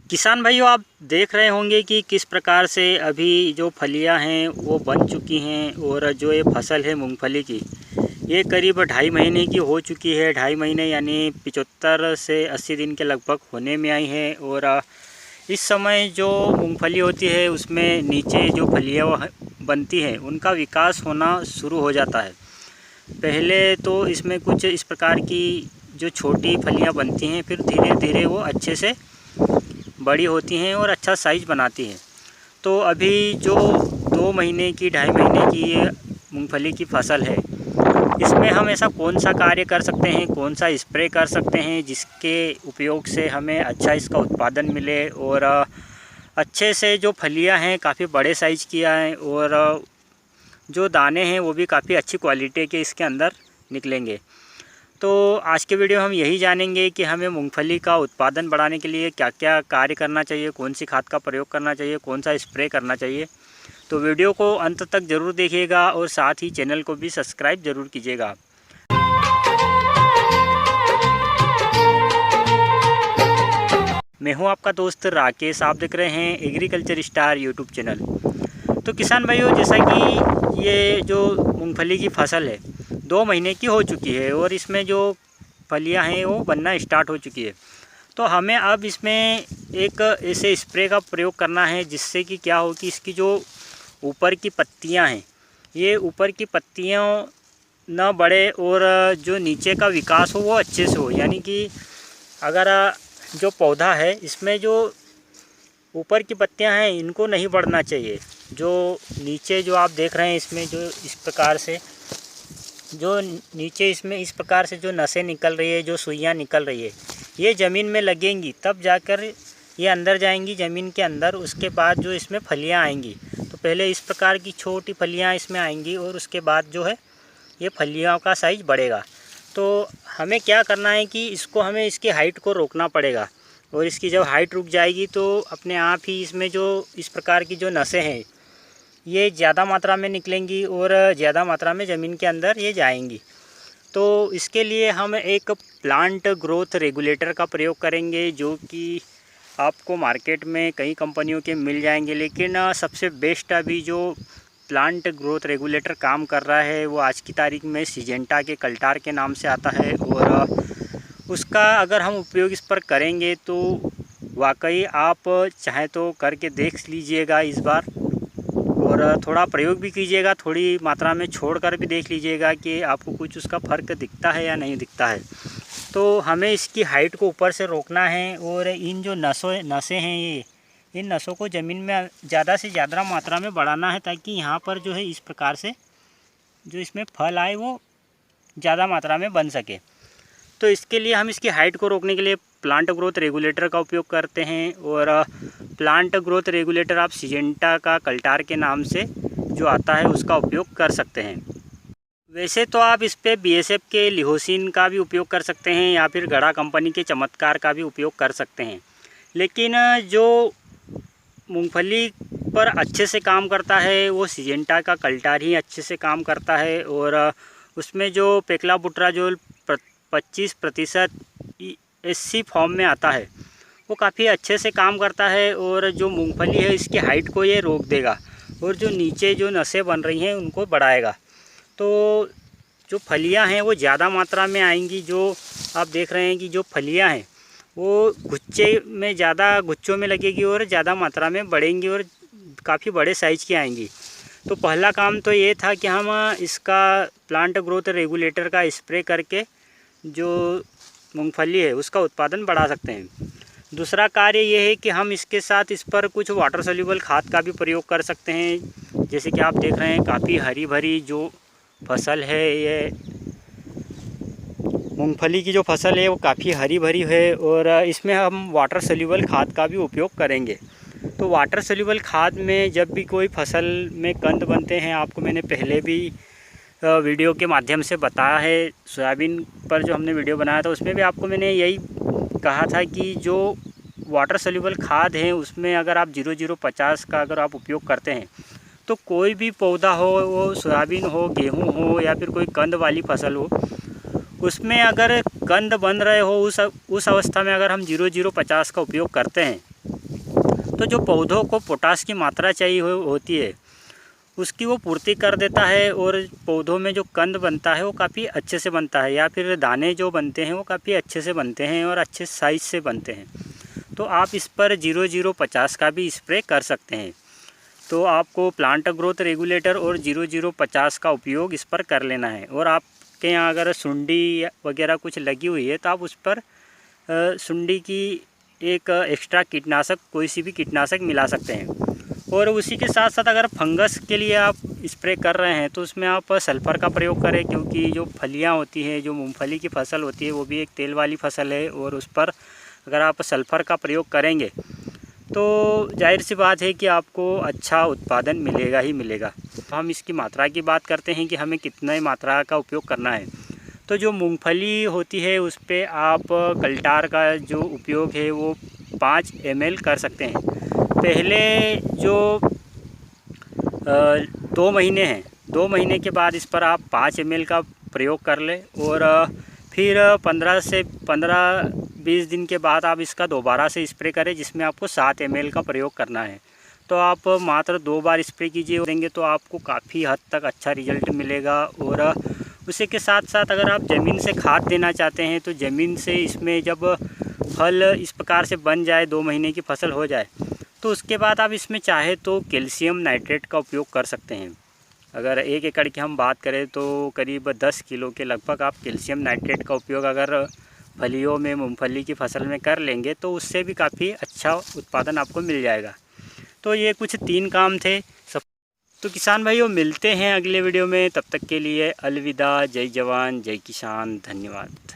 किसान भाइयों, आप देख रहे होंगे कि किस प्रकार से अभी जो फलियां हैं वो बन चुकी हैं और जो ये फसल है मूंगफली की, ये करीब 2.5 महीने की हो चुकी है। 2.5 महीने यानी 75 से 80 दिन के लगभग होने में आई है। और इस समय जो मूंगफली होती है उसमें नीचे जो फलियां बनती हैं उनका विकास होना शुरू हो जाता है। पहले तो इसमें कुछ इस प्रकार की जो छोटी फलियां बनती हैं, फिर धीरे धीरे वो अच्छे से बड़ी होती हैं और अच्छा साइज़ बनाती हैं। तो अभी जो 2 महीने की 2.5 महीने की ये मूंगफली की फसल है, इसमें हम ऐसा कौन सा कार्य कर सकते हैं, कौन सा स्प्रे कर सकते हैं जिसके उपयोग से हमें अच्छा इसका उत्पादन मिले और अच्छे से जो फलियां हैं काफ़ी बड़े साइज़ की आएँ और जो दाने हैं वो भी काफ़ी अच्छी क्वालिटी के इसके अंदर निकलेंगे। तो आज के वीडियो हम यही जानेंगे कि हमें मूंगफली का उत्पादन बढ़ाने के लिए क्या क्या कार्य करना चाहिए, कौन सी खाद का प्रयोग करना चाहिए, कौन सा स्प्रे करना चाहिए। तो वीडियो को अंत तक ज़रूर देखिएगा और साथ ही चैनल को भी सब्सक्राइब ज़रूर कीजिएगा। मैं हूं आपका दोस्त राकेश, आप देख रहे हैं एग्रीकल्चर स्टार यूट्यूब चैनल। तो किसान भाइयों, जैसा कि ये जो मूंगफली की फसल है 2 महीने की हो चुकी है और इसमें जो फलियां हैं वो बनना स्टार्ट हो चुकी है। तो हमें अब इसमें एक ऐसे स्प्रे का प्रयोग करना है जिससे कि क्या हो कि इसकी जो ऊपर की पत्तियां हैं, ये ऊपर की पत्तियां न बढ़े और जो नीचे का विकास हो वो अच्छे से हो। यानी कि अगर जो पौधा है इसमें जो ऊपर की पत्तियां हैं इनको नहीं बढ़ना चाहिए। जो नीचे जो आप देख रहे हैं इसमें जो इस प्रकार से जो नीचे इसमें इस प्रकार से जो नसें निकल रही है, जो सुइयां निकल रही है, ये ज़मीन में लगेंगी तब जाकर ये अंदर जाएंगी ज़मीन के अंदर। उसके बाद जो इसमें फलियां आएंगी, तो पहले इस प्रकार की छोटी फलियां इसमें आएंगी और उसके बाद जो है ये फलियों का साइज़ बढ़ेगा। तो हमें क्या करना है कि इसको हमें इसकी हाइट को रोकना पड़ेगा और इसकी जब हाइट रुक जाएगी तो अपने आप ही इसमें जो इस प्रकार की जो नसें हैं ये ज़्यादा मात्रा में निकलेंगी और ज़्यादा मात्रा में ज़मीन के अंदर ये जाएंगी। तो इसके लिए हम एक प्लांट ग्रोथ रेगुलेटर का प्रयोग करेंगे जो कि आपको मार्केट में कई कंपनियों के मिल जाएंगे, लेकिन सबसे बेस्ट अभी जो प्लांट ग्रोथ रेगुलेटर काम कर रहा है वो आज की तारीख में सिजेंटा के कल्टार के नाम से आता है। और उसका अगर हम उपयोग इस पर करेंगे तो वाकई आप चाहें तो करके देख लीजिएगा इस बार और थोड़ा प्रयोग भी कीजिएगा, थोड़ी मात्रा में छोड़कर भी देख लीजिएगा कि आपको कुछ उसका फ़र्क दिखता है या नहीं दिखता है। तो हमें इसकी हाइट को ऊपर से रोकना है और इन जो नसें हैं ये इन नसों को ज़मीन में ज़्यादा से ज़्यादा मात्रा में बढ़ाना है ताकि यहाँ पर जो है इस प्रकार से जो इसमें फल आए वो ज़्यादा मात्रा में बन सके। तो इसके लिए हम इसकी हाइट को रोकने के लिए प्लांट ग्रोथ रेगुलेटर का उपयोग करते हैं और प्लांट ग्रोथ रेगुलेटर आप सिजेंटा का कल्टार के नाम से जो आता है उसका उपयोग कर सकते हैं। वैसे तो आप इस पर BSF के लिहोसिन का भी उपयोग कर सकते हैं या फिर गड़ा कंपनी के चमत्कार का भी उपयोग कर सकते हैं, लेकिन जो मूंगफली पर अच्छे से काम करता है वो सिजेंटा का कल्टार ही अच्छे से काम करता है। और उसमें जो पेक्लाबुट्राजोल 25% SC फॉर्म में आता है वो काफ़ी अच्छे से काम करता है और जो मूंगफली है इसकी हाइट को ये रोक देगा और जो नीचे जो नसें बन रही हैं उनको बढ़ाएगा। तो जो फलियां हैं वो ज़्यादा मात्रा में आएंगी। जो आप देख रहे हैं कि जो फलियां हैं वो गुच्छों में लगेगी और ज़्यादा मात्रा में बढ़ेंगी और काफ़ी बड़े साइज़ की आएंगी। तो पहला काम तो ये था कि हम इसका प्लांट ग्रोथ रेगुलेटर का स्प्रे करके जो मूंगफली है उसका उत्पादन बढ़ा सकते हैं। दूसरा कार्य ये है कि हम इसके साथ इस पर कुछ वाटर सोल्यूबल खाद का भी प्रयोग कर सकते हैं। जैसे कि आप देख रहे हैं काफ़ी हरी भरी जो फसल है, ये मूंगफली की जो फसल है वो काफ़ी हरी भरी है और इसमें हम वाटर सोल्यूबल खाद का भी उपयोग करेंगे। तो वाटर सोल्यूबल खाद में जब भी कोई फसल में कंद बनते हैं, आपको मैंने पहले भी वीडियो के माध्यम से बताया है, सोयाबीन पर जो हमने वीडियो बनाया था उसमें भी आपको मैंने यही कहा था कि जो वाटर सोल्यूबल खाद है उसमें अगर आप 0050 का अगर आप उपयोग करते हैं तो कोई भी पौधा हो, वो सोयाबीन हो, गेहूं हो या फिर कोई कंद वाली फसल हो, उसमें अगर कंद बन रहे हो उस अवस्था में अगर हम 0050 का उपयोग करते हैं तो जो पौधों को पोटाश की मात्रा चाहिए होती है उसकी वो पूर्ति कर देता है और पौधों में जो कंद बनता है वो काफ़ी अच्छे से बनता है, या फिर दाने जो बनते हैं वो काफ़ी अच्छे से बनते हैं और अच्छे साइज़ से बनते हैं। तो आप इस पर 0050 का भी स्प्रे कर सकते हैं। तो आपको प्लांट ग्रोथ रेगुलेटर और 0050 का उपयोग इस पर कर लेना है। और आपके यहाँ अगर सुंडी वगैरह कुछ लगी हुई है तो आप उस पर सुंडी की एक एक्स्ट्रा कीटनाशक, कोई सी भी कीटनाशक मिला सकते हैं। और उसी के साथ साथ अगर फंगस के लिए आप स्प्रे कर रहे हैं तो उसमें आप सल्फ़र का प्रयोग करें, क्योंकि जो फलियां होती हैं, जो मूंगफली की फसल होती है वो भी एक तेल वाली फसल है, और उस पर अगर आप सल्फ़र का प्रयोग करेंगे तो जाहिर सी बात है कि आपको अच्छा उत्पादन मिलेगा ही मिलेगा। तो हम इसकी मात्रा की बात करते हैं कि हमें कितने मात्रा का उपयोग करना है। तो जो मूंगफली होती है उस पर आप कल्टार का जो उपयोग है वो 5 ml कर सकते हैं। पहले जो 2 महीने हैं, 2 महीने के बाद इस पर आप 5 ml का प्रयोग कर लें, और फिर 15 से 15-20 दिन के बाद आप इसका दोबारा से स्प्रे करें, जिसमें आपको 7 ml का प्रयोग करना है। तो आप मात्र 2 बार स्प्रे कीजिए, देंगे तो आपको काफ़ी हद तक अच्छा रिजल्ट मिलेगा। और उसी के साथ साथ अगर आप ज़मीन से खाद देना चाहते हैं तो ज़मीन से इसमें जब फल इस प्रकार से बन जाए, 2 महीने की फसल हो जाए, तो उसके बाद आप इसमें चाहे तो कैल्शियम नाइट्रेट का उपयोग कर सकते हैं। अगर 1 एकड़ की हम बात करें तो करीब 10 किलो के लगभग आप कैल्शियम नाइट्रेट का उपयोग अगर फलियों में, मूंगफली की फसल में कर लेंगे तो उससे भी काफ़ी अच्छा उत्पादन आपको मिल जाएगा। तो ये कुछ 3 काम थे सब। तो किसान भाइयों, मिलते हैं अगले वीडियो में, तब तक के लिए अलविदा। जय जवान जय किसान, धन्यवाद।